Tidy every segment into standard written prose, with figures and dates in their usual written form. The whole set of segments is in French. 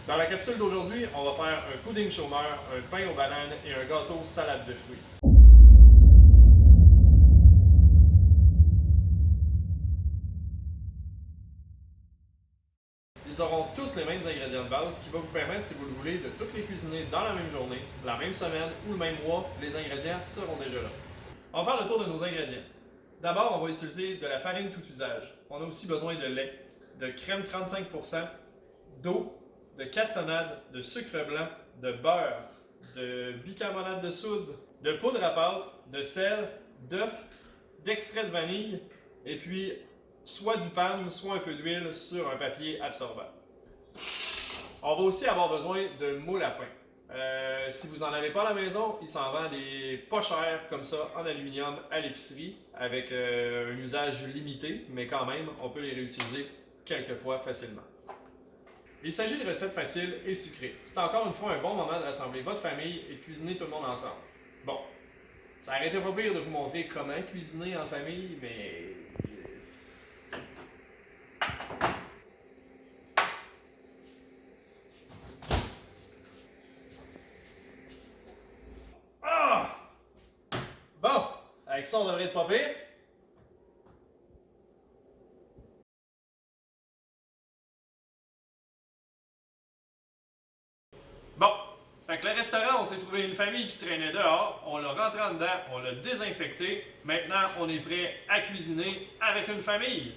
Dans la capsule d'aujourd'hui, on va faire un pudding chômeur, un pain aux bananes et un gâteau salade de fruits. Ils auront tous les mêmes ingrédients de base, ce qui va vous permettre, si vous le voulez, de toutes les cuisiner dans la même journée, la même semaine ou le même mois. Les ingrédients seront déjà là. On va faire le tour de nos ingrédients. D'abord, on va utiliser de la farine tout usage. On a aussi besoin de lait, de crème 35%, d'eau, de cassonade, de sucre blanc, de beurre, de bicarbonate de soude, de poudre à pâte, de sel, d'œuf, d'extrait de vanille et puis soit du PAM, soit un peu d'huile sur un papier absorbant. On va aussi avoir besoin de moule à pain. Si vous n'en avez pas à la maison, il s'en vend des pas chers comme ça en aluminium à l'épicerie avec un usage limité, mais quand même, on peut les réutiliser quelques fois facilement. Il s'agit de recettes faciles et sucrées. C'est encore une fois un bon moment de rassembler votre famille et de cuisiner tout le monde ensemble. Bon, ça aurait été pas pire de vous montrer comment cuisiner en famille, mais... Ah! Bon, avec ça, on devrait être pas pire. Bon, fait que le restaurant, on s'est trouvé une famille qui traînait dehors, on l'a rentré en dedans, on l'a désinfecté. Maintenant, on est prêt à cuisiner avec une famille.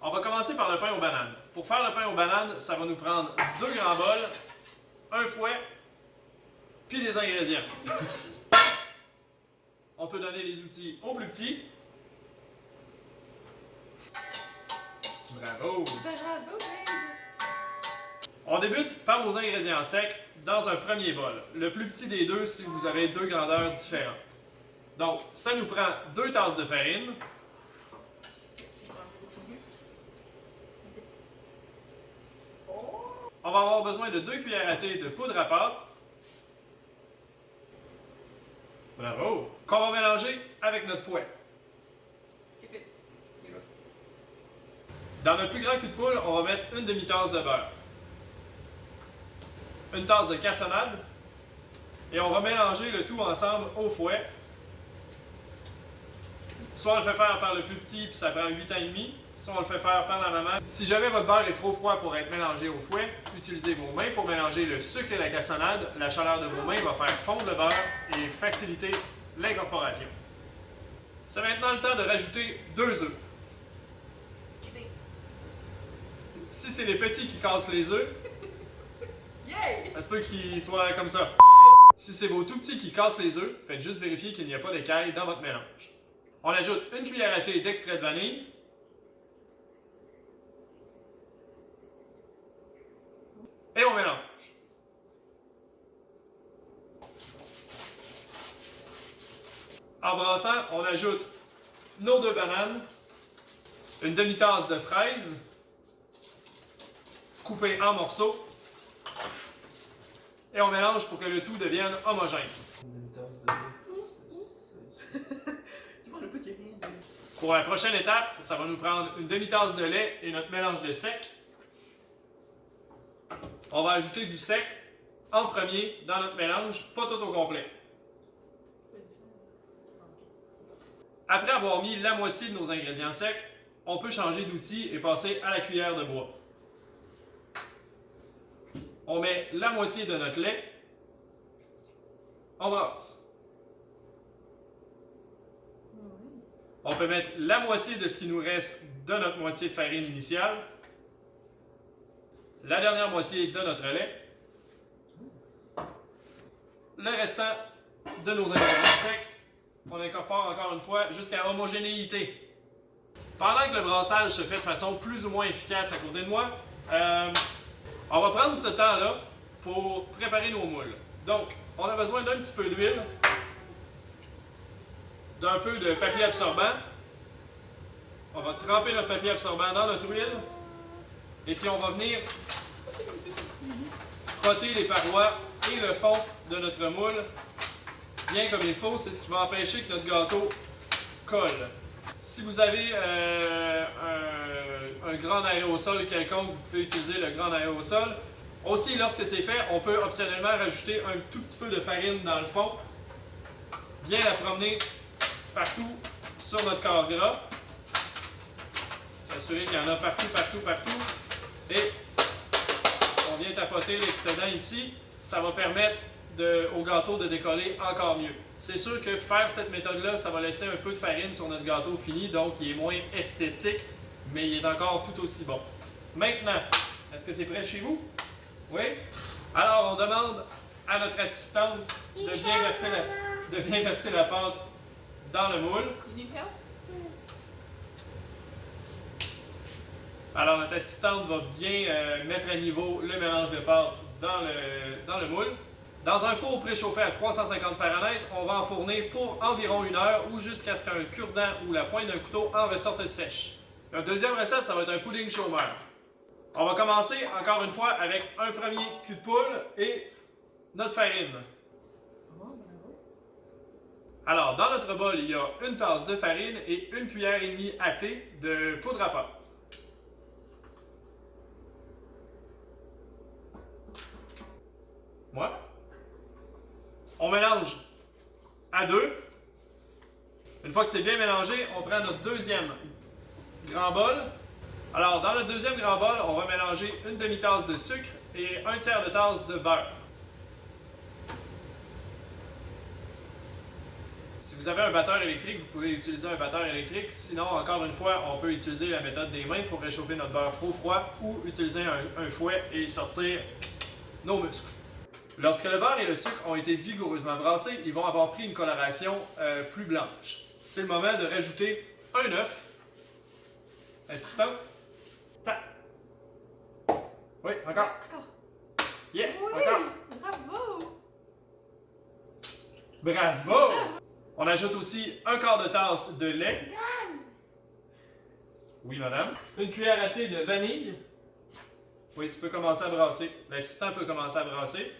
On va commencer par le pain aux bananes. Pour faire le pain aux bananes, ça va nous prendre 2 grands bols, un fouet, puis des ingrédients. On peut donner les outils aux plus petits. Bravo! On débute par nos ingrédients secs dans un premier bol. Le plus petit des deux si vous avez deux grandeurs différentes. Donc, ça nous prend 2 tasses de farine. On va avoir besoin de 2 cuillères à thé de poudre à pâte. Bravo! Qu'on va mélanger avec notre fouet. Dans notre plus grand cul de poule, on va mettre une demi-tasse de beurre. Une tasse de cassonade. Et on va mélanger le tout ensemble au fouet. Soit on le fait faire par le plus petit, puis ça prend 8 ans et demi. Soit on le fait faire par la maman. Si jamais votre beurre est trop froid pour être mélangé au fouet, utilisez vos mains pour mélanger le sucre et la cassonade. La chaleur de vos mains va faire fondre le beurre et faciliter l'incorporation. C'est maintenant le temps de rajouter 2 œufs. Si c'est les petits qui cassent les œufs, ça se peut qu'ils soient comme ça. Si c'est vos tout petits qui cassent les œufs, faites juste vérifier qu'il n'y a pas d'écailles dans votre mélange. On ajoute une cuillère à thé d'extrait de vanille. Et on mélange. En brassant, on ajoute nos 2 bananes, une demi-tasse de fraises, coupées en morceaux, et on mélange pour que le tout devienne homogène. Pour la prochaine étape, ça va nous prendre une demi-tasse de lait et notre mélange de sec. On va ajouter du sec en premier dans notre mélange, pas tout au complet. Après avoir mis la moitié de nos ingrédients secs, on peut changer d'outil et passer à la cuillère de bois. On met la moitié de notre lait, on brasse. On peut mettre la moitié de ce qui nous reste de notre moitié de farine initiale, la dernière moitié de notre lait, le restant de nos ingrédients secs, qu'on incorpore encore une fois jusqu'à homogénéité. Pendant que le brassage se fait de façon plus ou moins efficace à côté de moi, on va prendre ce temps-là pour préparer nos moules. Donc, on a besoin d'un petit peu d'huile, d'un peu de papier absorbant. On va tremper notre papier absorbant dans notre huile. Et puis on va venir frotter les parois et le fond de notre moule bien comme il faut. C'est ce qui va empêcher que notre gâteau colle. Si vous avez un grand aérosol quelconque, vous pouvez utiliser le grand aérosol. Aussi, lorsque c'est fait, on peut optionnellement rajouter un tout petit peu de farine dans le fond. Bien la promener partout sur notre corps gras. S'assurer qu'il y en a partout, partout, partout. Et on vient tapoter l'excédent ici. Ça va permettre au gâteau de décoller encore mieux. C'est sûr que faire cette méthode-là, ça va laisser un peu de farine sur notre gâteau fini, donc il est moins esthétique, mais il est encore tout aussi bon. Maintenant, est-ce que c'est prêt chez vous? Oui? Alors, on demande à notre assistante de bien verser la pâte dans le moule. Alors, notre assistante va bien mettre à niveau le mélange de pâte dans le moule. Dans un four préchauffé à 350 Fahrenheit, on va enfourner pour environ 1 heure ou jusqu'à ce qu'un cure-dent ou la pointe d'un couteau en ressorte sèche. Notre deuxième recette, ça va être un pudding chômeur. On va commencer encore une fois avec un premier cul de poule et notre farine. Alors, dans notre bol, il y a 1 tasse de farine et 1 cuillère et demie à thé de poudre à pâte. Voilà. On mélange à 2. Une fois que c'est bien mélangé, on prend notre deuxième grand bol. Alors, dans notre deuxième grand bol, on va mélanger 1 demi-tasse de sucre et 1/3 de tasse de beurre. Si vous avez un batteur électrique, vous pouvez utiliser un batteur électrique. Sinon, encore une fois, on peut utiliser la méthode des mains pour réchauffer notre beurre trop froid ou utiliser un fouet et sortir nos muscles. Lorsque le beurre et le sucre ont été vigoureusement brassés, ils vont avoir pris une coloration plus blanche. C'est le moment de rajouter un œuf. Assistante. Oui, encore. Yeah, Oui, encore. bravo! Bravo! On ajoute aussi 1/4 de tasse de lait. Oui, madame. 1 cuillère à thé de vanille. Oui, tu peux commencer à brasser. L'assistant peut commencer à brasser.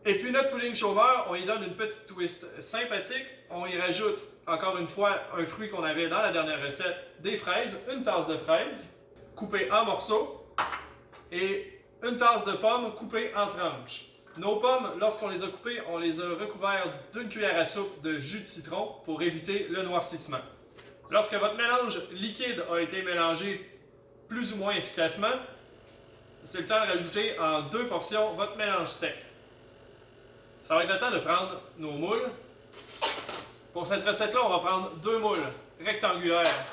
Et puis notre pudding chômeur, on y donne une petite twist sympathique. On y rajoute, encore une fois, un fruit qu'on avait dans la dernière recette, des fraises, 1 tasse de fraises, coupées en morceaux, et 1 tasse de pommes coupées en tranches. Nos pommes, lorsqu'on les a coupées, on les a recouvertes d'1 cuillère à soupe de jus de citron pour éviter le noircissement. Lorsque votre mélange liquide a été mélangé plus ou moins efficacement, c'est le temps de rajouter en 2 portions votre mélange sec. Ça va être le temps de prendre nos moules. Pour cette recette-là, on va prendre 2 moules rectangulaires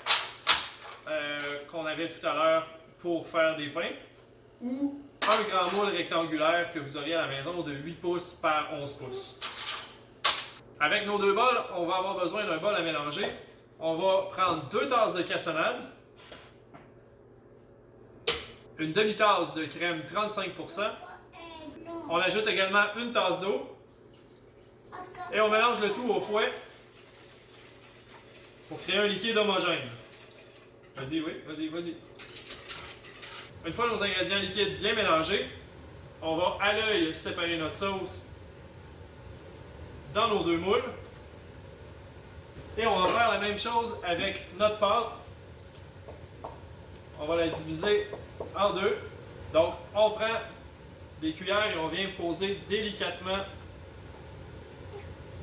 qu'on avait tout à l'heure pour faire des pains, ou un grand moule rectangulaire que vous auriez à la maison de 8 pouces par 11 pouces. Avec nos 2 bols, on va avoir besoin d'un bol à mélanger. On va prendre 2 tasses de cassonade, une demi-tasse de crème 35%. On ajoute également 1 tasse d'eau. Et on mélange le tout au fouet pour créer un liquide homogène. Vas-y, oui, vas-y. Une fois nos ingrédients liquides bien mélangés, on va à l'œil séparer notre sauce dans nos 2 moules. Et on va faire la même chose avec notre pâte. On va la diviser en 2. Donc, on prend des cuillères et on vient poser délicatement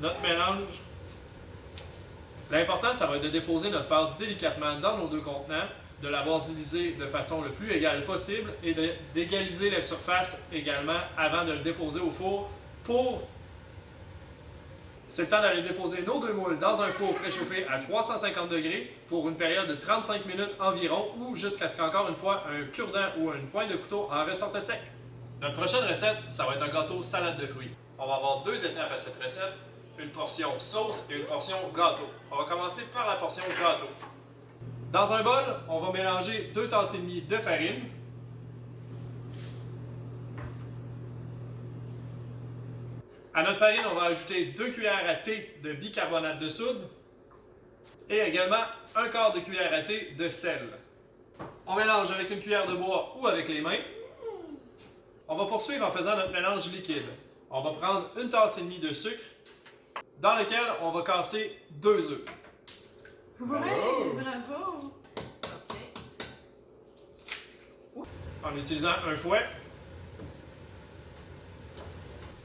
notre mélange. L'important, ça va être de déposer notre pâte délicatement dans nos 2 contenants, de l'avoir divisé de façon le plus égale possible et d'égaliser la surface également avant de le déposer au four pour... C'est le temps d'aller déposer nos 2 moules dans un four préchauffé à 350 degrés pour une période de 35 minutes environ ou jusqu'à ce qu'encore une fois un cure-dent ou une pointe de couteau en ressorte sec. Notre prochaine recette, ça va être un gâteau salade de fruits. On va avoir 2 étapes à cette recette, une portion sauce et une portion gâteau. On va commencer par la portion gâteau. Dans un bol, on va mélanger 2 tasses et demie de farine, à notre farine, on va ajouter 2 cuillères à thé de bicarbonate de soude et également 1/4 de cuillère à thé de sel. On mélange avec une cuillère de bois ou avec les mains. On va poursuivre en faisant notre mélange liquide. On va prendre 1 tasse et demie de sucre dans lequel on va casser 2 œufs. Ouais, Oh! bravo! en utilisant un fouet.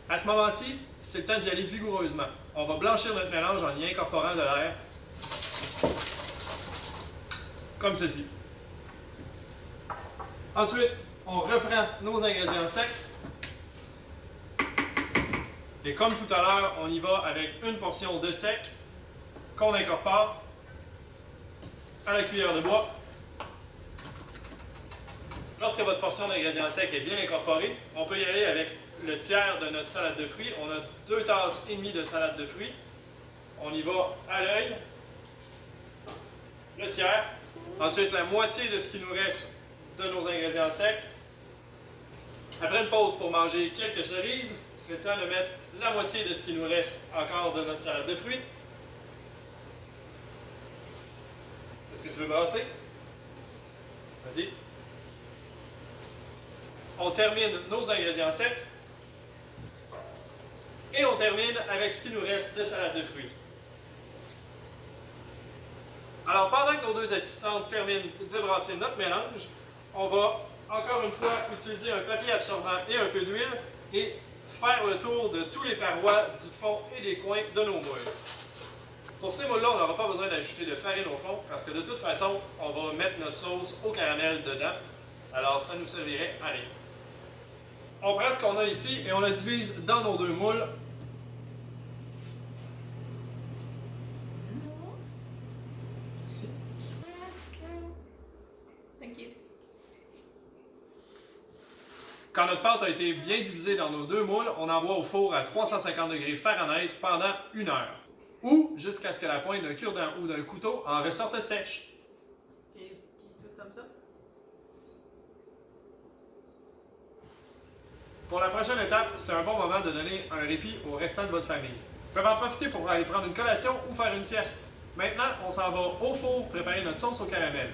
À ce moment-ci, c'est le temps d'y aller vigoureusement. On va blanchir notre mélange en y incorporant de l'air, comme ceci. Ensuite, on reprend nos ingrédients secs. Et comme tout à l'heure, on y va avec une portion de sec qu'on incorpore à la cuillère de bois. Lorsque votre portion d'ingrédients secs est bien incorporée, on peut y aller avec le tiers de notre salade de fruits. On a 2 tasses et demie de salade de fruits. On y va à l'œil. Le tiers. Ensuite, la moitié de ce qui nous reste de nos ingrédients secs. Après une pause pour manger quelques cerises, c'est temps de mettre la moitié de ce qui nous reste encore de notre salade de fruits. Est-ce que tu veux brasser? Vas-y. On termine nos ingrédients secs. Et on termine avec ce qui nous reste de salade de fruits. Alors, pendant que nos deux assistantes terminent de brasser notre mélange, on va encore une fois utiliser un papier absorbant et un peu d'huile et faire le tour de tous les parois du fond et des coins de nos moules. Pour ces moules-là, on n'aura pas besoin d'ajouter de farine au fond parce que de toute façon, on va mettre notre sauce au caramel dedans. Alors, ça nous servirait à rien. On prend ce qu'on a ici et on la divise dans nos deux moules. Ici. Thank you. Quand notre pâte a été bien divisée dans nos deux moules, on envoie au four à 350 degrés Fahrenheit pendant 1 heure. Ou jusqu'à ce que la pointe d'un cure-dent ou d'un couteau en ressorte sèche. Tout comme ça. Pour la prochaine étape, c'est un bon moment de donner un répit au restant de votre famille. Vous pouvez en profiter pour aller prendre une collation ou faire une sieste. Maintenant, on s'en va au four préparer notre sauce au caramel.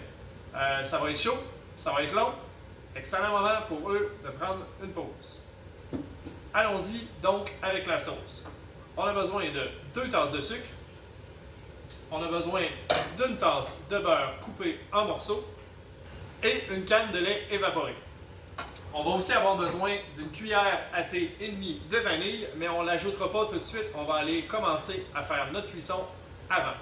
Ça va être chaud, ça va être long. Excellent moment pour eux de prendre une pause. Allons-y donc avec la sauce. On a besoin de 2 tasses de sucre. On a besoin d'une tasse de beurre coupé en morceaux et une canne de lait évaporé. On va aussi avoir besoin d'une cuillère à thé et demie de vanille, mais on ne l'ajoutera pas tout de suite. On va aller commencer à faire notre cuisson avant.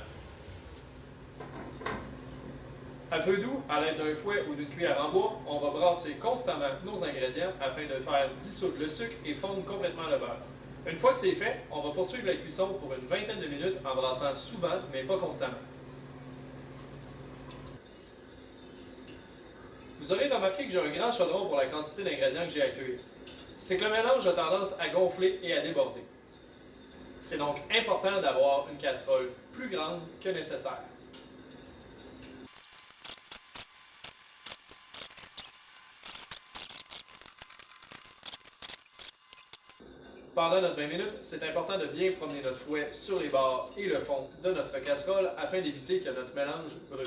À feu doux, à l'aide d'un fouet ou d'une cuillère en bois, on va brasser constamment nos ingrédients afin de faire dissoudre le sucre et fondre complètement le beurre. Une fois que c'est fait, on va poursuivre la cuisson pour une vingtaine de minutes en brassant souvent, mais pas constamment. Vous aurez remarqué que j'ai un grand chaudron pour la quantité d'ingrédients que j'ai à cuire. C'est que le mélange a tendance à gonfler et à déborder. C'est donc important d'avoir une casserole plus grande que nécessaire. Pendant notre 20 minutes, c'est important de bien promener notre fouet sur les bords et le fond de notre casserole afin d'éviter que notre mélange brûle.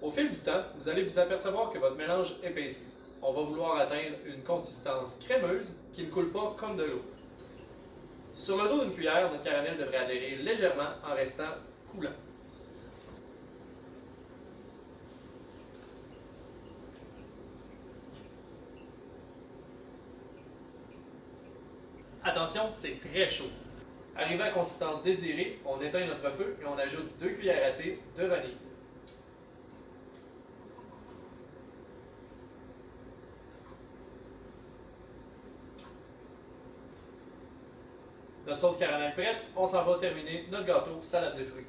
Au fil du temps, vous allez vous apercevoir que votre mélange épaissit. On va vouloir atteindre une consistance crémeuse qui ne coule pas comme de l'eau. Sur le dos d'une cuillère, notre caramel devrait adhérer légèrement en restant coulant. Attention, c'est très chaud. Arrivé à la consistance désirée, on éteint notre feu et on ajoute 2 cuillères à thé de vanille. Notre sauce caramel prête, on s'en va terminer notre gâteau salade de fruits.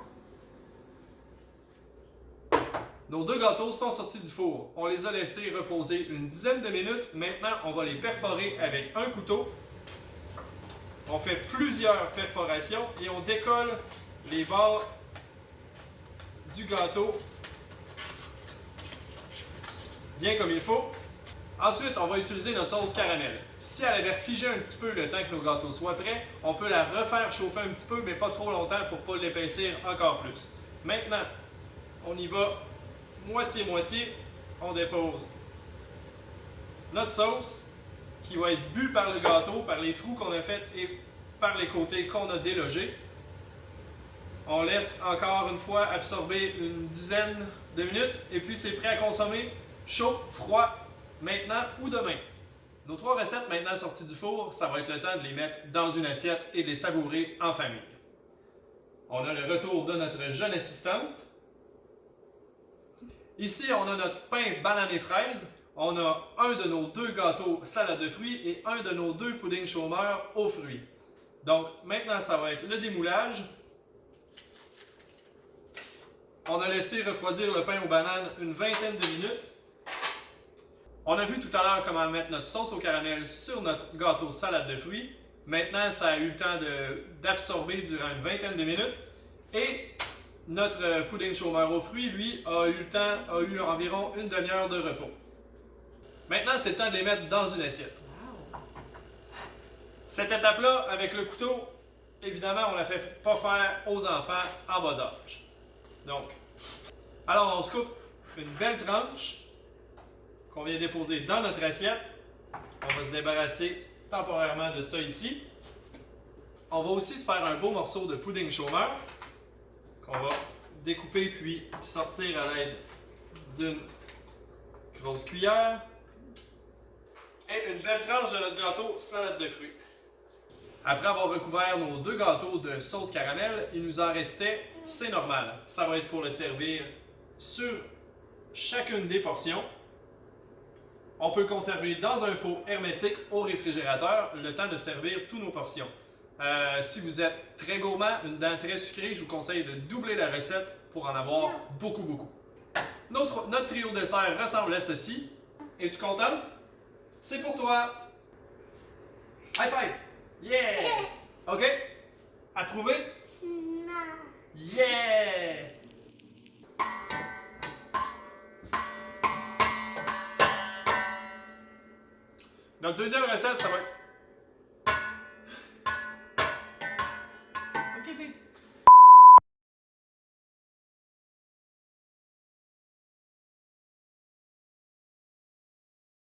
Nos 2 gâteaux sont sortis du four. On les a laissés reposer une dizaine de minutes. Maintenant, on va les perforer avec un couteau. On fait plusieurs perforations et on décolle les bords du gâteau bien comme il faut. Ensuite, on va utiliser notre sauce caramel. Si elle avait figé un petit peu le temps que nos gâteaux soient prêts, on peut la refaire chauffer un petit peu, mais pas trop longtemps pour ne pas l'épaissir encore plus. Maintenant, on y va moitié-moitié. On dépose notre sauce qui va être bue par le gâteau, par les trous qu'on a faits et par les côtés qu'on a délogés. On laisse encore une fois absorber une dizaine de minutes et puis c'est prêt à consommer Chaud, froid, maintenant ou demain. Nos 3 recettes maintenant sorties du four, ça va être le temps de les mettre dans une assiette et de les savourer en famille. On a le retour de notre jeune assistante. Ici, on a notre pain banane et fraise. On a un de nos 2 gâteaux salade de fruits et un de nos 2 puddings chômeurs aux fruits. Donc, maintenant, ça va être le démoulage. On a laissé refroidir le pain aux bananes une vingtaine de minutes. On a vu tout à l'heure comment mettre notre sauce au caramel sur notre gâteau salade de fruits. Maintenant, ça a eu le temps d'absorber durant une vingtaine de minutes. Et notre pudding chômeur aux fruits, lui, a eu environ une demi-heure de repos. Maintenant, c'est le temps de les mettre dans une assiette. Cette étape-là, avec le couteau, évidemment, on ne la fait pas faire aux enfants en bas âge. Donc, alors on se coupe une belle tranche qu'on vient déposer dans notre assiette. On va se débarrasser temporairement de ça ici. On va aussi se faire un beau morceau de pudding chômeur qu'on va découper puis sortir à l'aide d'une grosse cuillère. Et une belle tranche de notre gâteau salade de fruits. Après avoir recouvert nos 2 gâteaux de sauce caramel, il nous en restait, c'est normal. Ça va être pour le servir sur chacune des portions. On peut le conserver dans un pot hermétique au réfrigérateur le temps de servir toutes nos portions. Si vous êtes très gourmand, une dent très sucrée, je vous conseille de doubler la recette pour en avoir beaucoup. Notre trio dessert ressemble à ceci. Es-tu contente? C'est pour toi! High five! Yeah! OK? Approuvé? Non. Yeah! Notre deuxième recette, ça va être